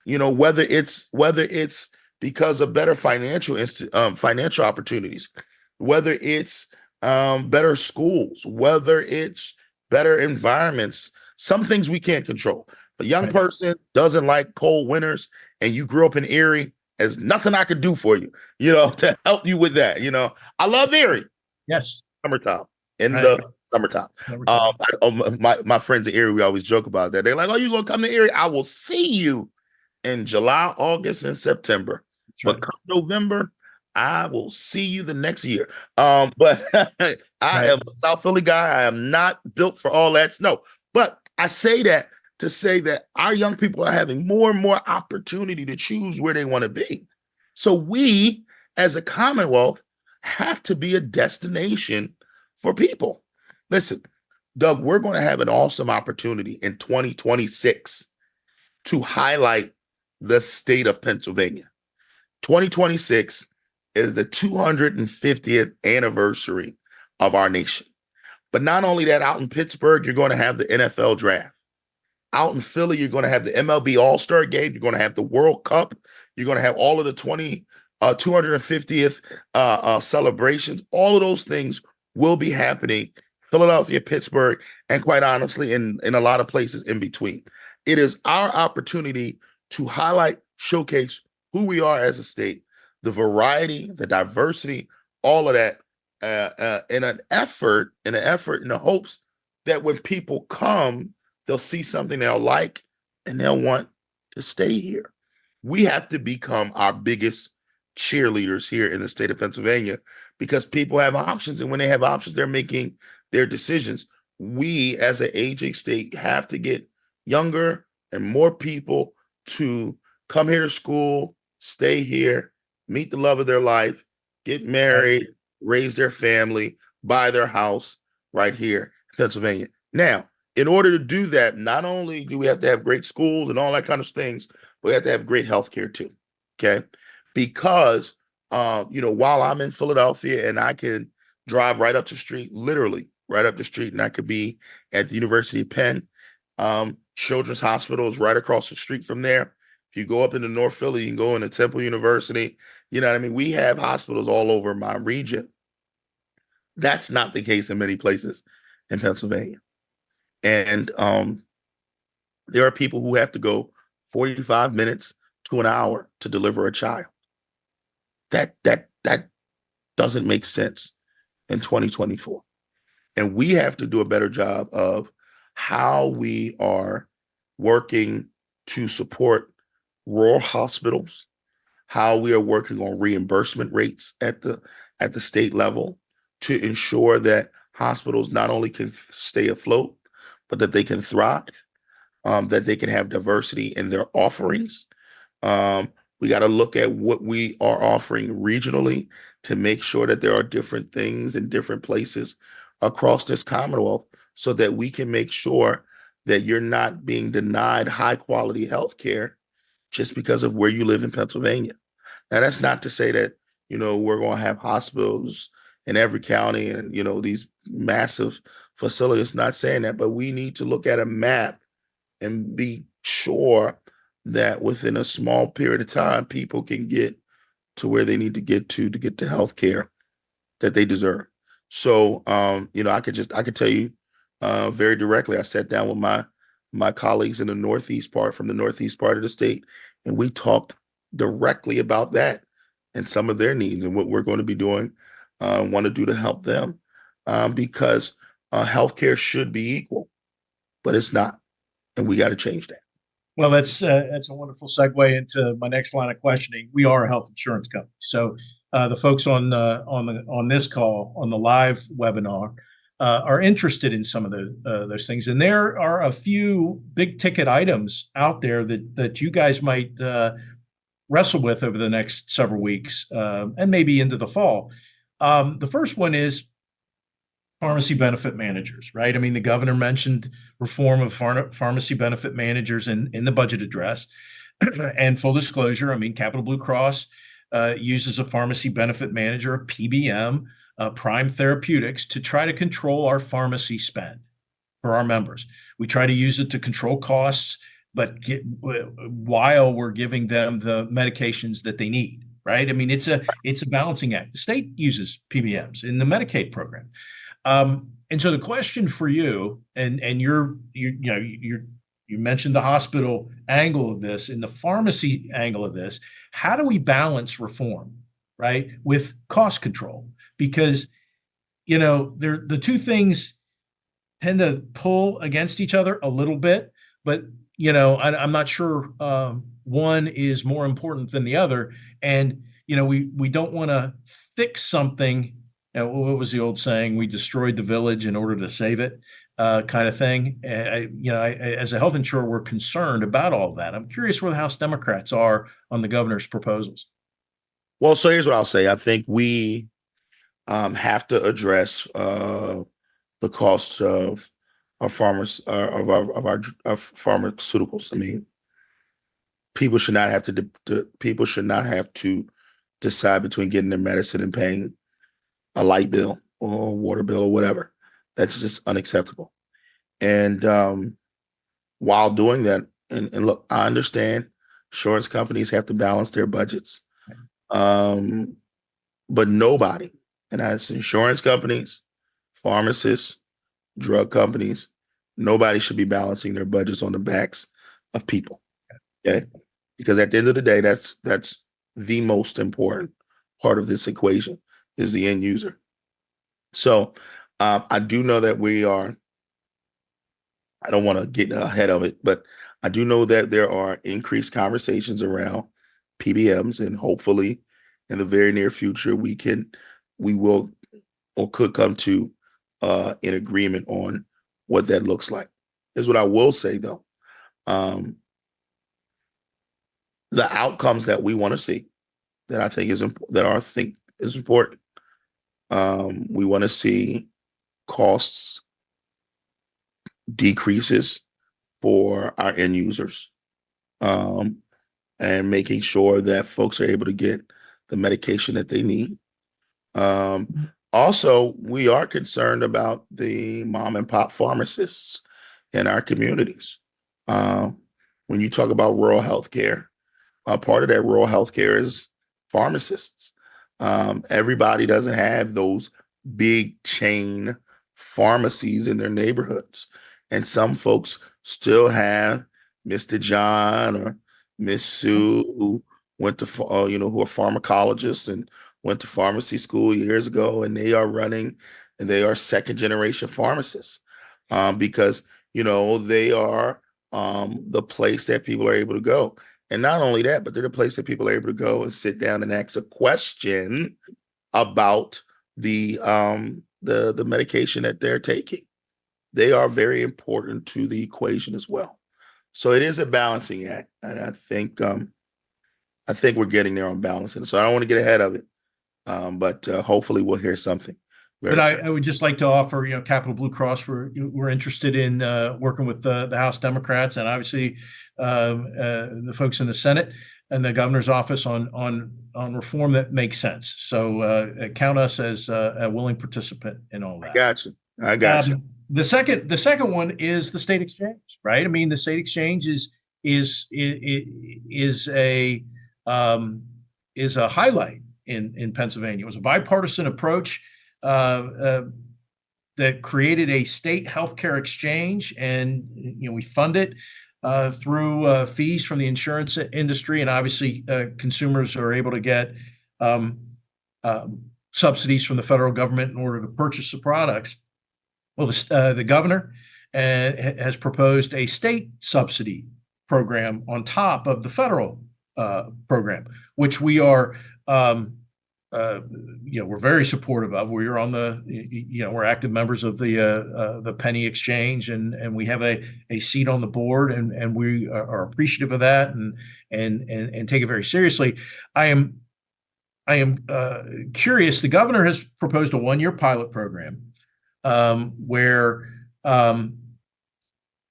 Speaker 3: Whether it's because of better financial opportunities, whether it's better schools, whether it's better environments. Some things we can't control. If a young
Speaker 2: Right.
Speaker 3: person doesn't like cold winters and you grew up in Erie, there's nothing I could do for you, to help you with that. I love Erie,
Speaker 2: Yes.
Speaker 3: summertime, in
Speaker 2: Right.
Speaker 3: the summertime.
Speaker 2: Summertime.
Speaker 3: My friends in Erie, we always joke about that. They're like, "Oh, you gonna come to Erie? I will see you in July, August, and September.
Speaker 2: That's
Speaker 3: But
Speaker 2: right.
Speaker 3: come November, I will see you the next year." But I
Speaker 2: Right.
Speaker 3: am a South Philly guy. I am not built for all that snow. But I say that to say that our young people are having more and more opportunity to choose where they want to be. So we, as a Commonwealth, have to be a destination for people. Listen, Doug, we're going to have an awesome opportunity in 2026 to highlight the state of Pennsylvania. 2026 is the 250th anniversary of our nation. But not only that, out in Pittsburgh, you're going to have the NFL draft. Out in Philly, you're going to have the MLB All-Star Game. You're going to have the World Cup. You're going to have all of the 250th celebrations. All of those things will be happening. Philadelphia, Pittsburgh, and quite honestly, in a lot of places in between. It is our opportunity to highlight, showcase who we are as a state, the variety, the diversity, all of that, in in the hopes that when people come, they'll see something they'll like and they'll want to stay here. We have to become our biggest cheerleaders here in the state of Pennsylvania because people have options. And when they have options, they're making their decisions. We, as an aging state, have to get younger and more people to come here to school, stay here, meet the love of their life, get
Speaker 2: Right.
Speaker 3: married, raise their family, buy their house right here in Pennsylvania. Now, in order to do that, not only do we have to have great schools and all that kind of things, we have to have great healthcare too. Okay. Because while I'm in Philadelphia and I can drive right up the street, literally right up the street, and I could be at the University of Penn. Children's Hospital is right across the street from there. If you go up into North Philly, you can go into Temple University. You know what I mean? We have hospitals all over my region. That's not the case in many places in Pennsylvania. And there are people who have to go 45 minutes, to an hour to deliver a child. That doesn't make sense in 2024. And we have to do a better job of how we are working to support rural hospitals, how we are working on reimbursement rates at the state level to ensure that hospitals not only can stay afloat, but that they can thrive, that they can have diversity in their offerings. We got to look at what we are offering regionally to make sure that there are different things in different places across this Commonwealth so that we can make sure that you're not being denied high quality health care just because of where you live in Pennsylvania. Now, that's not to say that, we're going to have hospitals in every county and, these massive facilities. Not saying that, but we need to look at a map and be sure that within a small period of time, people can get to where they need to get the health care that they deserve. So, I could tell you very directly. I sat down with my colleagues in the from the northeast part of the state, and we talked directly about that and some of their needs and what we're going to be doing, want to do to help them, because healthcare should be equal, but it's not, and we got to change that.
Speaker 2: Well, that's a wonderful segue into my next line of questioning. We are a health insurance company, so the folks on this call on the live webinar are interested in some of those things, and there are a few big ticket items out there that you guys might wrestle with over the next several weeks and maybe into the fall. The first one is pharmacy benefit managers, right? I mean, the governor mentioned reform of pharmacy benefit managers in the budget address. And full disclosure, I mean, Capital Blue Cross uses a pharmacy benefit manager, a PBM, Prime Therapeutics, to try to control our pharmacy spend for our members. We try to use it to control costs, but while we're giving them the medications that they need, right? I mean, it's a balancing act. The state uses PBMs in the Medicaid program. And so the question for you, and you mentioned the hospital angle of this and the pharmacy angle of this. How do we balance reform, right, with cost control? Because the two things tend to pull against each other a little bit, but I'm not sure one is more important than the other. And we don't want to fix something. What was the old saying? We destroyed the village in order to save it, kind of thing. As a health insurer, we're concerned about all of that. I'm curious where the House Democrats are on the governor's proposals.
Speaker 3: Well, so here's what I'll say. I think we have to address the costs of our farmers of our pharmaceuticals. I mean, people should not have to decide between getting their medicine and paying a light bill or a water bill or whatever. That's just unacceptable. And while doing that, and look, I understand insurance companies have to balance their budgets, but nobody, and that's insurance companies, pharmacists, drug companies, nobody should be balancing their budgets on the backs of people. Okay, because at the end of the day, that's the most important part of this equation is the end user. So I do know that I don't want to get ahead of it, but I do know that there are increased conversations around PBMs, and hopefully in the very near future, we will or could come to an agreement on what that looks like. Here's what I will say though. The outcomes that we want to see that I think is important. We want to see costs decreases for our end users, and making sure that folks are able to get the medication that they need. Also, we are concerned about the mom and pop pharmacists in our communities. When you talk about rural healthcare, part of that rural healthcare is pharmacists. Everybody doesn't have those big chain pharmacies in their neighborhoods. And some folks still have Mr. John or Miss Sue, who went to, who are pharmacologists and went to pharmacy school years ago, and they are running, and they are second generation pharmacists, because, they are the place that people are able to go. And not only that, but they're the place that people are able to go and sit down and ask a question about the medication that they're taking. They are very important to the equation as well. So it is a balancing act, and I think we're getting there on balancing. So I don't want to get ahead of it, but hopefully we'll hear something
Speaker 2: But
Speaker 3: very soon.
Speaker 2: I would just like to offer, Capital Blue Cross, we're interested in working with the House Democrats and obviously the folks in the Senate and the governor's office on reform that makes sense. So count us as a willing participant in all
Speaker 3: I
Speaker 2: that.
Speaker 3: got you. I got you.
Speaker 2: The second one is the state exchange, right? I mean, the state exchange is a highlight in Pennsylvania. It was a bipartisan approach uh, uh, that created a state healthcare exchange, and we fund it through fees from the insurance industry, and obviously consumers are able to get um, uh, subsidies from the federal government in order to purchase the products. Well, the governor has proposed a state subsidy program on top of the federal program, which we are, uh, we're very supportive of. We're on we're active members of the Penny Exchange, and we have a seat on the board, and we are appreciative of that, and take it very seriously. I am curious. The governor has proposed a 1-year pilot program where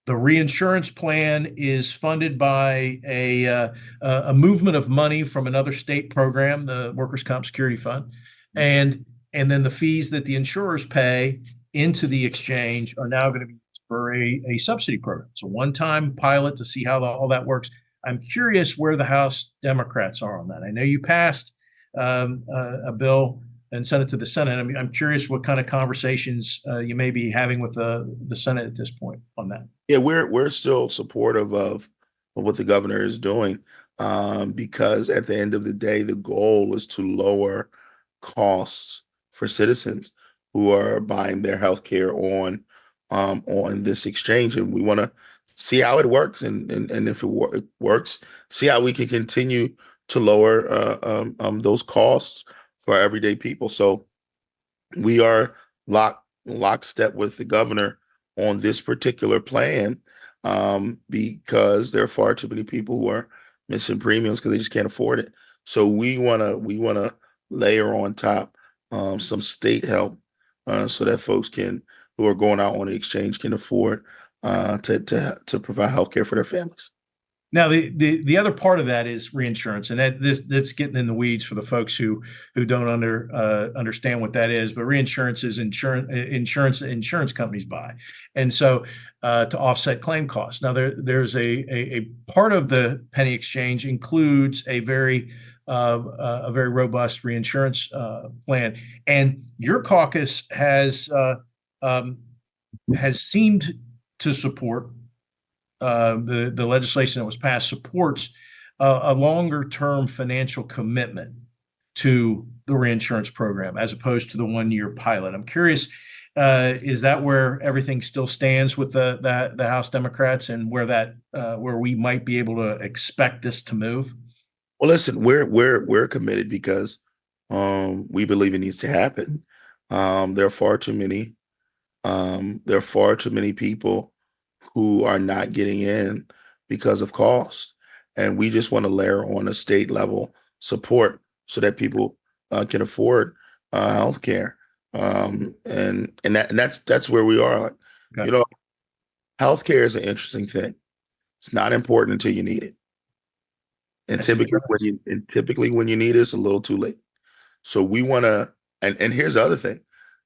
Speaker 2: the reinsurance plan is funded by a movement of money from another state program, the Workers' Comp Security Fund, and then the fees that the insurers pay into the exchange are now going to be used for a subsidy program. It's a one-time pilot to see how all that works. I'm curious where the House Democrats are on that. I know you passed a bill and sent it to the Senate. I'm curious what kind of conversations you may be having with the Senate at this point on that.
Speaker 3: Yeah, we're still supportive of what the governor is doing, because at the end of the day, the goal is to lower costs for citizens who are buying their health care on this exchange, and we want to see how it works, and if it works, see how we can continue to lower those costs for everyday people. So we are lockstep with the governor on this particular plan, because there are far too many people who are missing premiums because they just can't afford it. So we wanna layer on top some state help, so that folks who are going out on the exchange can afford to provide health care for their families.
Speaker 2: Now, the other part of that is reinsurance, and that's getting in the weeds for the folks who don't understand what that is. But reinsurance is insurance companies buy, and so to offset claim costs. Now, there's a part of the Penny Exchange includes a very robust reinsurance plan, and your caucus has seemed to support the legislation that was passed supports a longer term financial commitment to the reinsurance program as opposed to the 1-year pilot. I'm curious, is that where everything still stands with the House Democrats, and where we might be able to expect this to move?
Speaker 3: Well, listen, we're committed because we believe it needs to happen. There are far too many people who are not getting in because of cost. And we just want to layer on a state level support so that people can afford health care. And that's where we are.
Speaker 2: Okay.
Speaker 3: You know, healthcare is an interesting thing. It's not important until you need it. And
Speaker 2: Yes, it
Speaker 3: typically when you need it, it's a little too late. So we want to, and here's the other thing.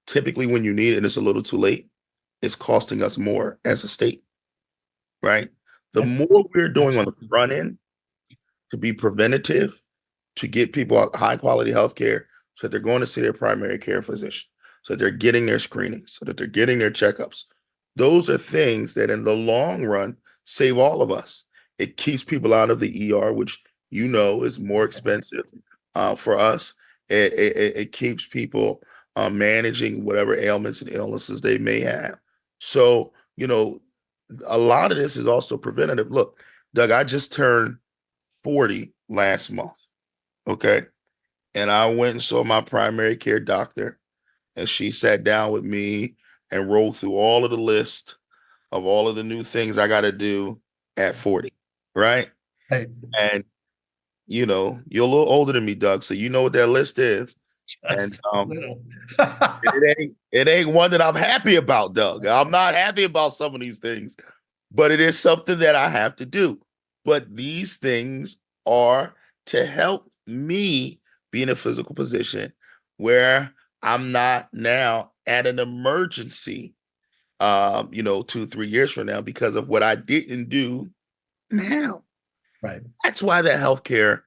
Speaker 3: Typically when you need it and it's a little too late, it's costing us more as a state, right? The more we're doing on the front end to be preventative, to get people high quality health care so that they're going to see their primary care physician, so that they're getting their screenings, so that they're getting their checkups. Those are things that in the long run save all of us. It keeps people out of the ER, which is more expensive for us. It keeps people managing whatever ailments and illnesses they may have. So, a lot of this is also preventative. Look, Doug, I just turned 40 last month. Okay. And I went and saw my primary care doctor, and she sat down with me and rolled through all of the list of all of the new things I got to do at 40. Right.
Speaker 2: Hey,
Speaker 3: And, you're a little older than me, Doug. So you know what that list is. And
Speaker 2: just little.
Speaker 3: it ain't one that I'm happy about, Doug. I'm not happy about some of these things, but it is something that I have to do. But these things are to help me be in a physical position where I'm not now at an emergency, 2-3 years from now because of what I didn't do now.
Speaker 2: Right.
Speaker 3: That's why that healthcare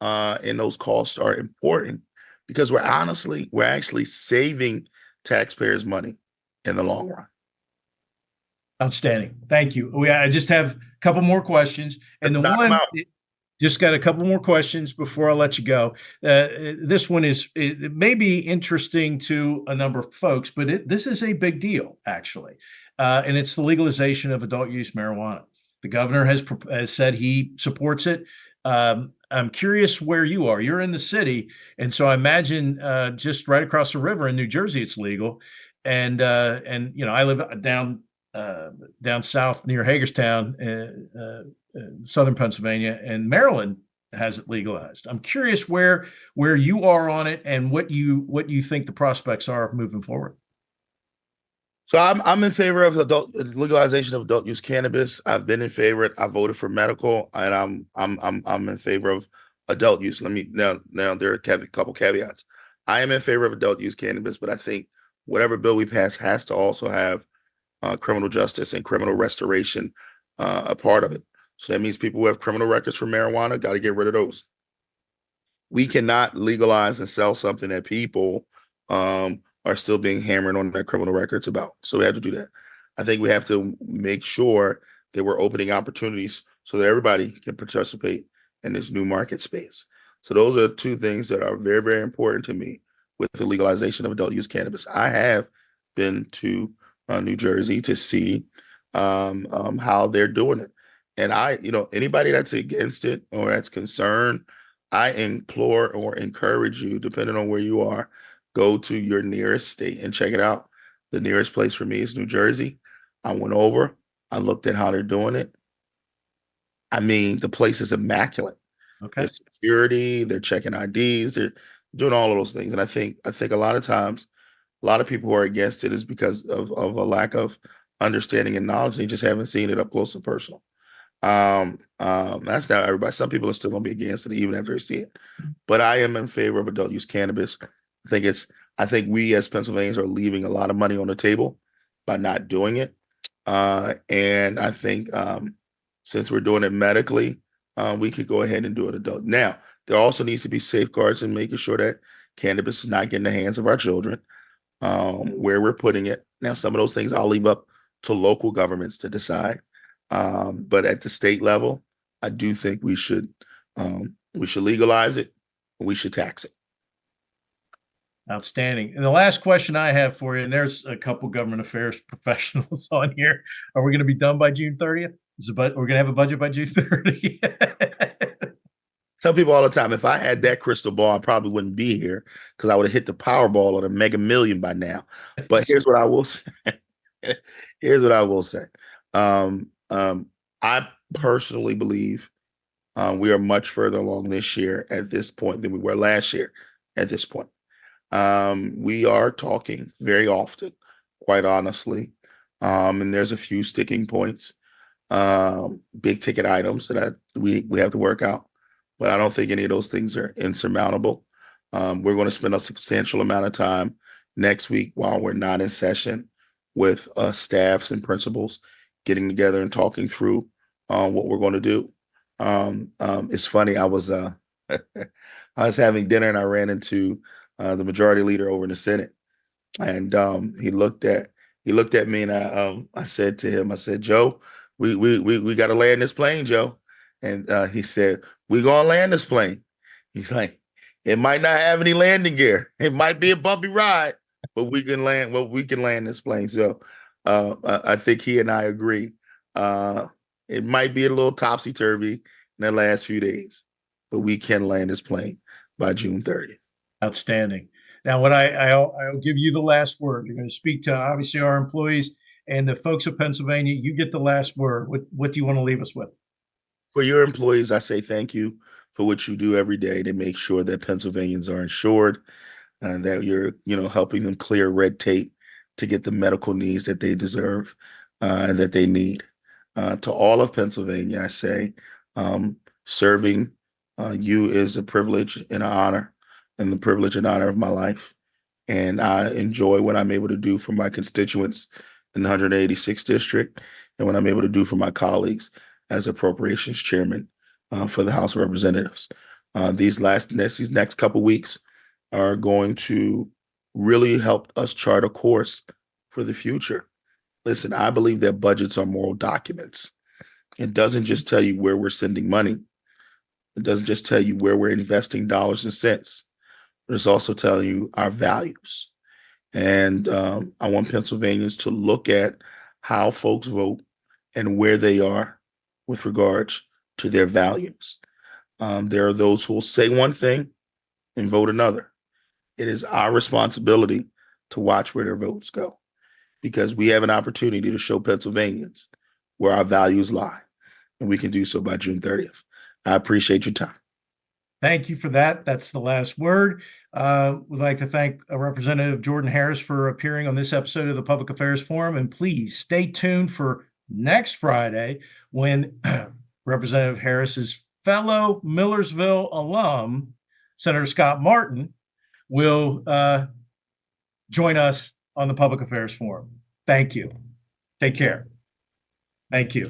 Speaker 3: and those costs are important, because we're actually saving taxpayers money in the long run.
Speaker 2: Outstanding. Thank you. I just have a couple more questions. And
Speaker 3: Let's knock 'em out.
Speaker 2: just got a couple more questions before I let you go. This one it may be interesting to a number of folks, but this is a big deal, actually. And it's the legalization of adult use marijuana. The governor has said he supports it. I'm curious where you are. You're in the city. And so I imagine just right across the river in New Jersey, it's legal. And I live down south near Hagerstown, southern Pennsylvania, and Maryland has it legalized. I'm curious where you are on it and what you think the prospects are moving forward.
Speaker 3: So I'm in favor of legalization of adult use cannabis. I've been in favor. I voted for medical, and I'm in favor of adult use. Let me now there are a couple caveats. I am in favor of adult use cannabis, but I think whatever bill we pass has to also have criminal justice and criminal restoration a part of it. So that means people who have criminal records for marijuana got to get rid of those. We cannot legalize and sell something that people are still being hammered on their criminal records about. So we have to do that. I think we have to make sure that we're opening opportunities so that everybody can participate in this new market space. So those are two things that are very, very important to me with the legalization of adult use cannabis. I have been to New Jersey to see how they're doing it. And anybody that's against it or that's concerned, I implore or encourage you, depending on where you are, go to your nearest state and check it out. The nearest place for me is New Jersey. I went over, I looked at how they're doing it. I mean, the place is immaculate.
Speaker 2: Okay.
Speaker 3: There's security, they're checking IDs, they're doing all of those things. And I think a lot of times, a lot of people who are against it is because of a lack of understanding and knowledge. They just haven't seen it up close and personal. That's not everybody. Some people are still gonna be against it even after they see it. But I am in favor of adult use cannabis. I think we as Pennsylvanians are leaving a lot of money on the table by not doing it. And I think since we're doing it medically, we could go ahead and do it adult. Now, there also needs to be safeguards in making sure that cannabis is not getting in the hands of our children, where we're putting it. Now, some of those things I'll leave up to local governments to decide. But at the state level, I do think we should legalize it. We should tax it.
Speaker 2: Outstanding. And the last question I have for you, and there's a couple government affairs professionals on here. Are we going to be done by June 30th? We're going to have a budget by June 30th.
Speaker 3: Tell people all the time, if I had that crystal ball, I probably wouldn't be here because I would have hit the Powerball or the Mega Million by now. But here's what I will say. Here's what I will say. I personally believe we are much further along this year at this point than we were last year at this point. We are talking very often, quite honestly, and there's a few sticking points, big ticket items that we have to work out, but I don't think any of those things are insurmountable. We're going to spend a substantial amount of time next week while we're not in session with staffs and principals getting together and talking through what we're going to do. It's funny. I was having dinner and I ran into the majority leader over in the Senate, and he looked at me and I said to him, I said, Joe, we got to land this plane, Joe. And he said, "We're gonna land this plane." He's like, "It might not have any landing gear. It might be a bumpy ride, but we can land. Well, we can land this plane." So I think he and I agree. It might be a little topsy turvy in the last few days, but we can land this plane by June 30th.
Speaker 2: Outstanding. Now, what I'll give you the last word. You're going to speak to obviously our employees and the folks of Pennsylvania. You get the last word. What do you want to leave us with?
Speaker 3: For your employees, I say thank you for what you do every day to make sure that Pennsylvanians are insured and that you're, helping them clear red tape to get the medical needs that they deserve and that they need. To all of Pennsylvania, I say, serving you is a privilege and an honor, and the privilege and honor of my life. And I enjoy what I'm able to do for my constituents in the 186th district, and what I'm able to do for my colleagues as appropriations chairman for the House of Representatives. These next couple weeks are going to really help us chart a course for the future. Listen, I believe that budgets are moral documents. It doesn't just tell you where we're sending money. It doesn't just tell you where we're investing dollars and cents, but it's also telling you our values. And I want Pennsylvanians to look at how folks vote and where they are with regards to their values. There are those who will say one thing and vote another. It is our responsibility to watch where their votes go, because we have an opportunity to show Pennsylvanians where our values lie, and we can do so by June 30th. I appreciate your time.
Speaker 2: Thank you for that. That's the last word. We'd like to thank Representative Jordan Harris for appearing on this episode of the Public Affairs Forum. And please stay tuned for next Friday when Representative Harris's fellow Millersville alum, Senator Scott Martin, will join us on the Public Affairs Forum. Thank you. Take care. Thank you.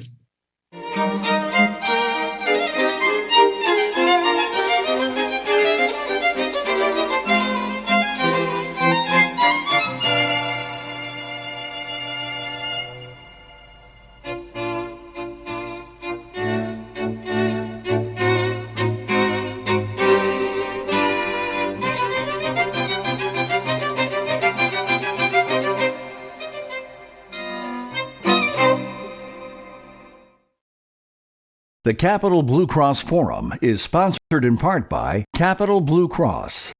Speaker 1: The Capital Blue Cross Forum is sponsored in part by Capital Blue Cross.